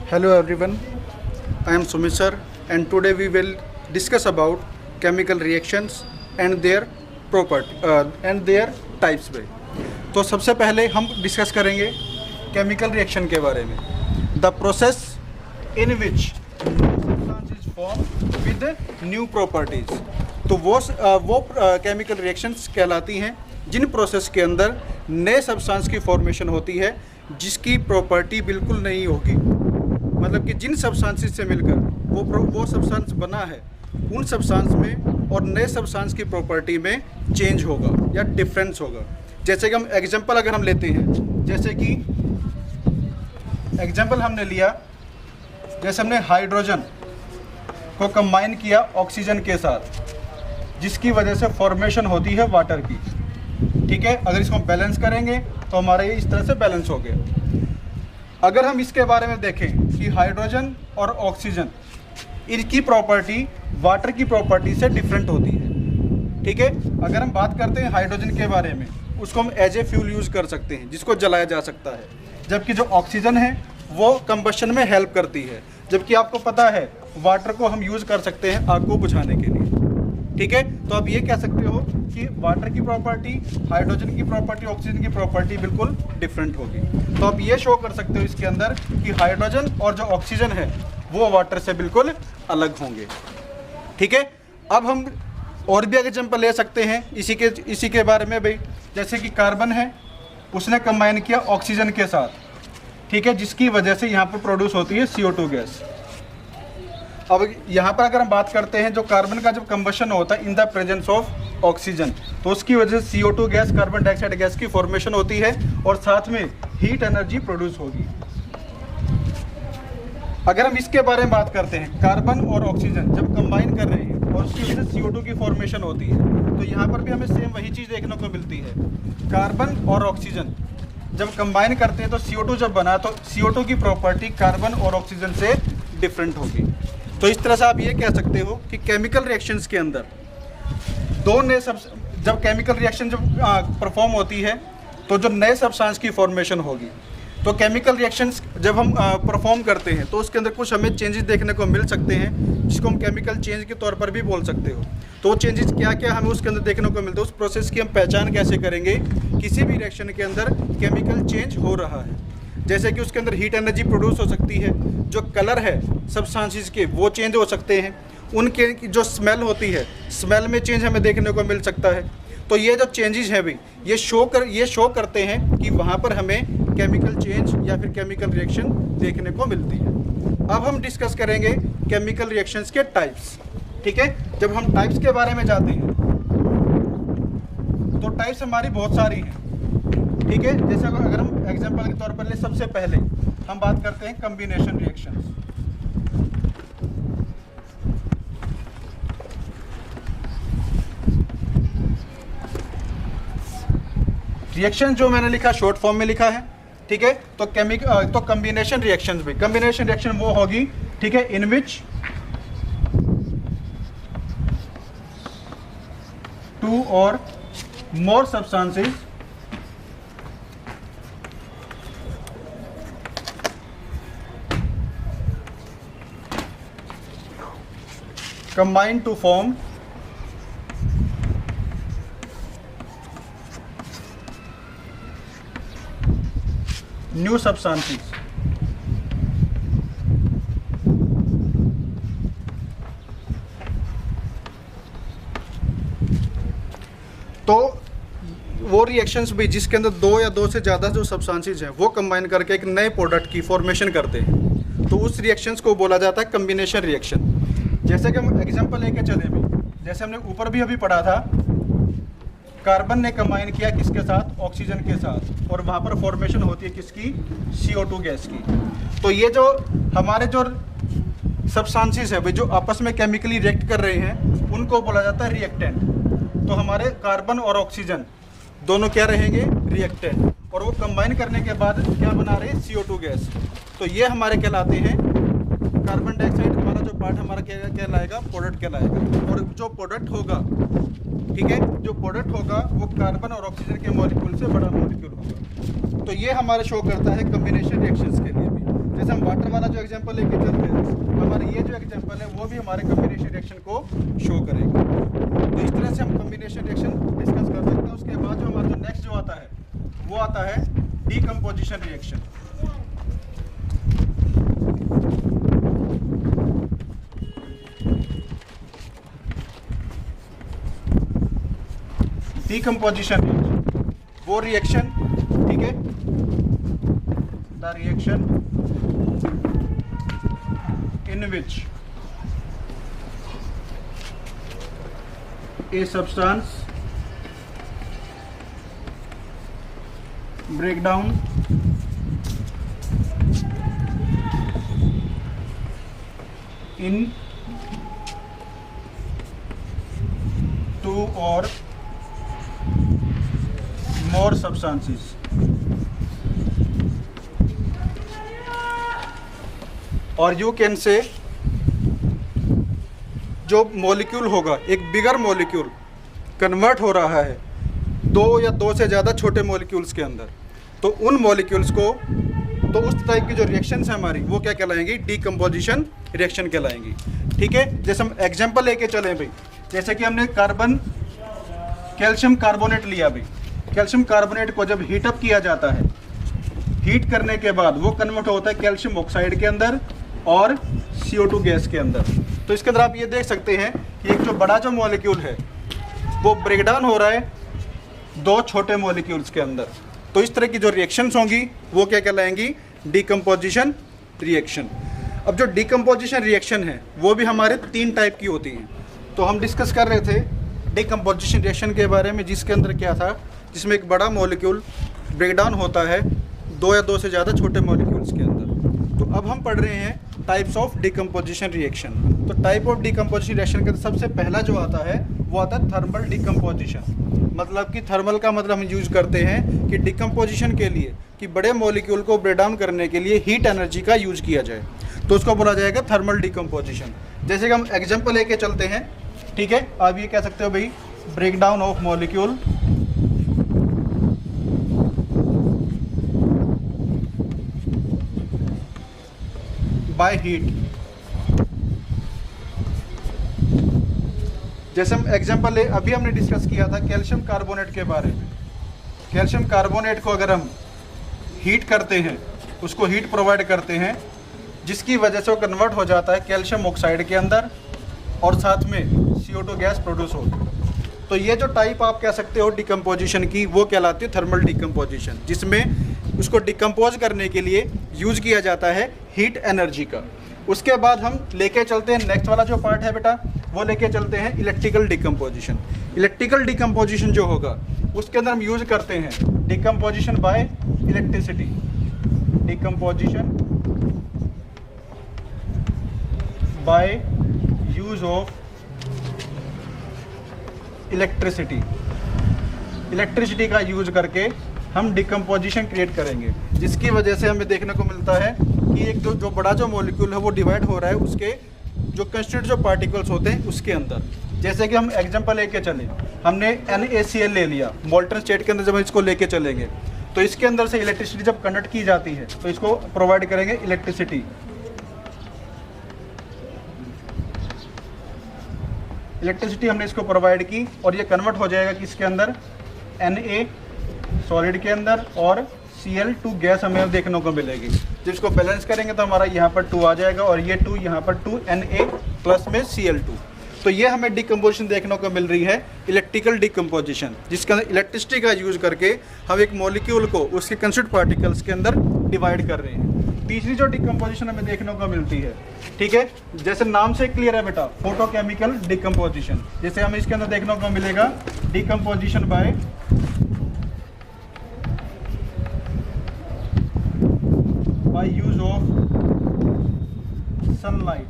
Hello everyone, I am Sumit sir and today we will discuss about chemical reactions and their their types में। तो सबसे पहले हम discuss करेंगे chemical reaction के बारे में। The process in which substance is form with new properties. तो वो केमिकल रिएक्शंस कहलाती हैं जिन प्रोसेस के अंदर नए सब्सटेंस की फॉर्मेशन होती है जिसकी प्रॉपर्टी बिल्कुल नहीं होगी। मतलब कि जिन सब्सटेंसेस से मिलकर वो सब्सटेंस बना है उन सब्सटेंस में और नए सब्सटेंस की प्रॉपर्टी में चेंज होगा या डिफरेंस होगा। जैसे कि हम एग्जांपल अगर हम लेते हैं, जैसे कि एग्जांपल हमने लिया, जैसे हमने हाइड्रोजन को कंबाइन किया ऑक्सीजन के साथ जिसकी वजह से फॉर्मेशन होती है वाटर की। ठीक है, अगर इसको हम बैलेंस करेंगे तो हमारे ये इस तरह से बैलेंस हो गया। अगर हम इसके बारे में देखें कि हाइड्रोजन और ऑक्सीजन इनकी प्रॉपर्टी वाटर की प्रॉपर्टी से डिफरेंट होती है। ठीक है, अगर हम बात करते हैं हाइड्रोजन के बारे में, उसको हम एज ए फ्यूल यूज़ कर सकते हैं जिसको जलाया जा सकता है, जबकि जो ऑक्सीजन है वो कंबशन में हेल्प करती है। जबकि आपको पता है वाटर को हम यूज़ कर सकते हैं आग को बुझाने के लिए। ठीक है, तो आप ये कह सकते हो कि वाटर की प्रॉपर्टी, हाइड्रोजन की प्रॉपर्टी, ऑक्सीजन की प्रॉपर्टी बिल्कुल डिफरेंट होगी। तो आप ये शो कर सकते हो इसके अंदर कि हाइड्रोजन और जो ऑक्सीजन है वो वाटर से बिल्कुल अलग होंगे। ठीक है, अब हम और भी एग्जांपल ले सकते हैं इसी के बारे में भाई। जैसे कि कार्बन है, उसने कंबाइन किया ऑक्सीजन के साथ, ठीक है, जिसकी वजह से यहाँ पर प्रोड्यूस होती है CO2 गैस। अब यहाँ पर अगर हम बात करते हैं, जो कार्बन का जब कंबशन होता है in the presence of oxygen, तो उसकी वजह से CO2 gas, carbon dioxide gas की फॉर्मेशन होती है और साथ में हीट एनर्जी प्रोड्यूस होगी। अगर हम इसके बारे में बात करते हैं, कार्बन और ऑक्सीजन जब कंबाइन कर रहे हैं और उसकी वजह से CO2 की फॉर्मेशन होती है, तो यहाँ पर भी हमें सेम वही चीज़ देखने को मिलती है। कार्बन और ऑक्सीजन जब कंबाइन करते हैं तो CO2 जब बना तो CO2 की प्रॉपर्टी कार्बन और ऑक्सीजन से डिफरेंट होगी। तो इस तरह से आप ये कह सकते हो कि केमिकल रिएक्शंस के अंदर दो नए जब केमिकल रिएक्शन जब परफॉर्म होती है तो जो नए सब्सटेंस की फॉर्मेशन होगी। तो केमिकल रिएक्शंस जब हम परफॉर्म करते हैं तो उसके अंदर कुछ हमें चेंजेस देखने को मिल सकते हैं जिसको हम केमिकल चेंज के तौर पर भी बोल सकते हो। तो वो चेंजेस क्या क्या हमें उसके अंदर देखने को मिलता है, उस प्रोसेस की हम पहचान कैसे करेंगे किसी भी रिएक्शन के अंदर केमिकल चेंज हो रहा है। जैसे कि उसके अंदर हीट एनर्जी प्रोड्यूस हो सकती है, जो कलर है सब्सटेंसेस के वो चेंज हो सकते हैं, उनके जो स्मेल होती है स्मेल में चेंज हमें देखने को मिल सकता है। तो ये जो चेंजेस हैं भाई ये शो करते हैं कि वहाँ पर हमें केमिकल चेंज या फिर केमिकल रिएक्शन देखने को मिलती है। अब हम डिस्कस करेंगे केमिकल रिएक्शंस के टाइप्स। ठीक है, जब हम टाइप्स के बारे में जाते हैं तो टाइप्स हमारी बहुत सारी हैं। ठीक है, जैसे अगर हम एग्जांपल के तौर पर ले, सबसे पहले हम बात करते हैं कॉम्बिनेशन रिएक्शंस। रिएक्शन जो मैंने लिखा शॉर्ट फॉर्म में लिखा है। ठीक है, तो कॉम्बिनेशन रिएक्शंस भी, कॉम्बिनेशन रिएक्शन वो होगी, ठीक है, इन विच टू और मोर substances combine to form new substances। तो वो रिएक्शंस भी जिसके अंदर दो या दो से ज़्यादा जो सब्सटेंसेस हैं वो कंबाइन करके एक नए प्रोडक्ट की फॉर्मेशन करते हैं, तो उस रिएक्शंस को बोला जाता है कॉम्बिनेशन रिएक्शन। जैसे कि हम एग्जांपल लेके चले भी, जैसे हमने ऊपर भी अभी पढ़ा था, कार्बन ने कंबाइन किया किसके साथ, ऑक्सीजन के साथ, और वहाँ पर फॉर्मेशन होती है किसकी, CO2 गैस की। तो ये जो हमारे जो सब्सटेंसेस है भाई जो आपस में केमिकली रिएक्ट कर रहे हैं उनको बोला जाता है रिएक्टेंट। तो हमारे कार्बन और ऑक्सीजन दोनों क्या रहेंगे, रिएक्टेंट, और वो कंबाइन करने के बाद क्या बना रहे हैं, CO2 गैस। तो ये हमारे कहलाते हैं कार्बन डाइऑक्साइड, हमारा जो पार्ट हमारा क्या कहलाएगा, प्रोडक्ट कहलाएगा। और जो प्रोडक्ट होगा, ठीक है, जो प्रोडक्ट होगा वो कार्बन और ऑक्सीजन के मॉलिक्यूल से बड़ा मॉलिक्यूल होगा। तो ये हमारे शो करता है कॉम्बिनेशन रिएक्शंस के लिए भी। जैसे हम वाटर वाला जो एग्जांपल लेके चलते हैं, हमारे ये जो एग्जांपल है वो भी हमारे कॉम्बिनेशन रिएक्शन को शो करेगा। तो इस तरह से हम कॉम्बिनेशन रिएक्शन डिस्कस कर सकते हैं। उसके बाद जो हमारा जो नेक्स्ट जो आता है वो आता है डीकम्पोजिशन रिएक्शन। डीकम्पोजिशन रिएक्शन वो रिएक्शन, ठीक है, the reaction in which a substance break down in two or more substances। और यू कैन से जो मॉलिक्यूल होगा, एक बिगर मॉलिक्यूल कन्वर्ट हो रहा है दो या दो से ज़्यादा छोटे मॉलिक्यूल्स के अंदर, तो उन मॉलिक्यूल्स को, तो उस टाइप की जो रिएक्शंस है हमारी वो क्या कहलाएंगी, डीकम्पोजिशन रिएक्शन कहलाएंगी। ठीक है, जैसे हम एग्जांपल लेके चलें भाई, जैसे कि हमने कैल्शियम कार्बोनेट लिया भाई। कैल्शियम कार्बोनेट को जब हीटअप किया जाता है, हीट करने के बाद वो कन्वर्ट होता है कैल्शियम ऑक्साइड के अंदर और CO2 गैस के अंदर। तो इसके अंदर आप ये देख सकते हैं कि एक जो बड़ा जो मॉलिक्यूल है वो ब्रेकडाउन हो रहा है दो छोटे मॉलिक्यूल्स के अंदर। तो इस तरह की जो रिएक्शंस होंगी वो क्या कहलाएंगी, डीकम्पोजिशन रिएक्शन। अब जो डीकम्पोजिशन रिएक्शन है वो भी हमारे 3 टाइप की होती हैं। तो हम डिस्कस कर रहे थे डीकम्पोजिशन रिएक्शन के बारे में, जिसके अंदर क्या था, जिसमें एक बड़ा मॉलिक्यूल ब्रेकडाउन होता है दो या दो से ज़्यादा छोटे मॉलिक्यूल्स के अंदर। तो अब हम पढ़ रहे हैं टाइप्स ऑफ डीकम्पोजिशन रिएक्शन। तो टाइप ऑफ डीकम्पोजिशन रिएक्शन के सबसे पहला जो आता है वो आता है थर्मल डीकम्पोजिशन। मतलब कि थर्मल का मतलब हम यूज़ करते हैं कि डीकम्पोजिशन के लिए, कि बड़े मॉलिक्यूल को ब्रेक डाउन करने के लिए हीट एनर्जी का यूज़ किया जाए, तो उसको बोला जाएगा थर्मल डीकम्पोजिशन। जैसे कि हम एग्जाम्पल लेके चलते हैं, ठीक है, आप ये कह सकते हो भाई, break down of molecule by heat. जैसे हम एग्जांपल ले, अभी हमने डिस्कस किया था कैल्शियम कार्बोनेट के बारे में। कैल्शियम कार्बोनेट को अगर हम हीट करते हैं, उसको हीट प्रोवाइड करते हैं, जिसकी वजह से वो कन्वर्ट हो जाता है कैल्शियम ऑक्साइड के अंदर और साथ में CO2 गैस प्रोड्यूस होती है। तो ये जो टाइप आप कह सकते हो डिकम्पोजिशन की, वो कहलाती है थर्मल डिकम्पोजिशन, जिसमें उसको डिकम्पोज करने के लिए यूज़ किया जाता है हीट एनर्जी का। उसके बाद हम लेके चलते हैं नेक्स्ट वाला जो पार्ट है बेटा, वो लेके चलते हैं इलेक्ट्रिकल डिकम्पोजिशन। इलेक्ट्रिकल डिकम्पोजिशन जो होगा उसके अंदर हम यूज़ करते हैं decomposition bye electricity. Decomposition by use of electricity. Electricity का यूज करके हम डिकम्पोजिशन क्रिएट करेंगे, जिसकी वजह से हमें देखने को मिलता है कि एक जो बड़ा जो मॉलिक्यूल है वो डिवाइड हो रहा है उसके जो कंस्टिट्यूट जो पार्टिकल्स होते हैं उसके अंदर। जैसे कि हम एग्जांपल लेके चले, हमने NaCl ले लिया, मोल्टन स्टेट के अंदर जब हम इसको लेके चलेंगे तो इसके अंदर से इलेक्ट्रिसिटी जब कंडक्ट की जाती है तो इसको प्रोवाइड करेंगे इलेक्ट्रिसिटी। इलेक्ट्रिसिटी हमने इसको प्रोवाइड की और ये कन्वर्ट हो जाएगा किसके अंदर, Na सॉलिड के अंदर और Cl2 गैस हमें देखने को मिलेगी। जब इसको बैलेंस करेंगे तो हमारा यहाँ पर 2 आ जाएगा और ये 2 यहाँ पर 2 Na प्लस में Cl2। तो ये हमें डिकम्पोजिशन देखने को मिल रही है, इलेक्ट्रिकल डिकम्पोजिशन, जिसके अंदर इलेक्ट्रिसिटी का यूज़ करके हम एक मॉलिक्यूल को उसके कंस्टिट्यूट पार्टिकल्स के अंदर डिवाइड कर रहे हैं। तीसरी जो डिकम्पोजिशन हमें देखने को मिलती है, ठीक है, जैसे नाम से क्लियर है बेटा, फोटोकेमिकल डिकम्पोजिशन। जैसे हमें इसके अंदर देखने को मिलेगा decomposition by use of sunlight.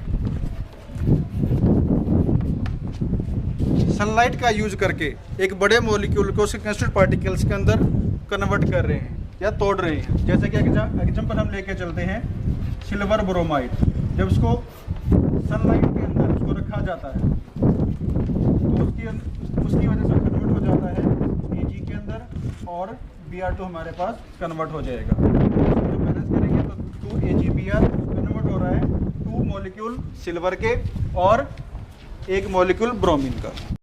Sunlight का यूज करके एक बड़े मॉलिक्यूल को उसके कंस्टिट्यूट पार्टिकल्स के अंदर कन्वर्ट कर रहे हैं या तोड़ रहे हैं। जैसे कि एग्जांपल हम लेके चलते हैं सिल्वर ब्रोमाइड। जब उसको सनलाइट के अंदर उसको रखा जाता है तो उसकी वजह से कन्वर्ट हो जाता है Ag के अंदर और Br2 हमारे पास कन्वर्ट हो जाएगा। तो बैलेंस करेंगे तो 2 AgBr कन्वर्ट हो रहा है मॉलिक्यूल सिल्वर के और एक मॉलिक्यूल ब्रोमीन का।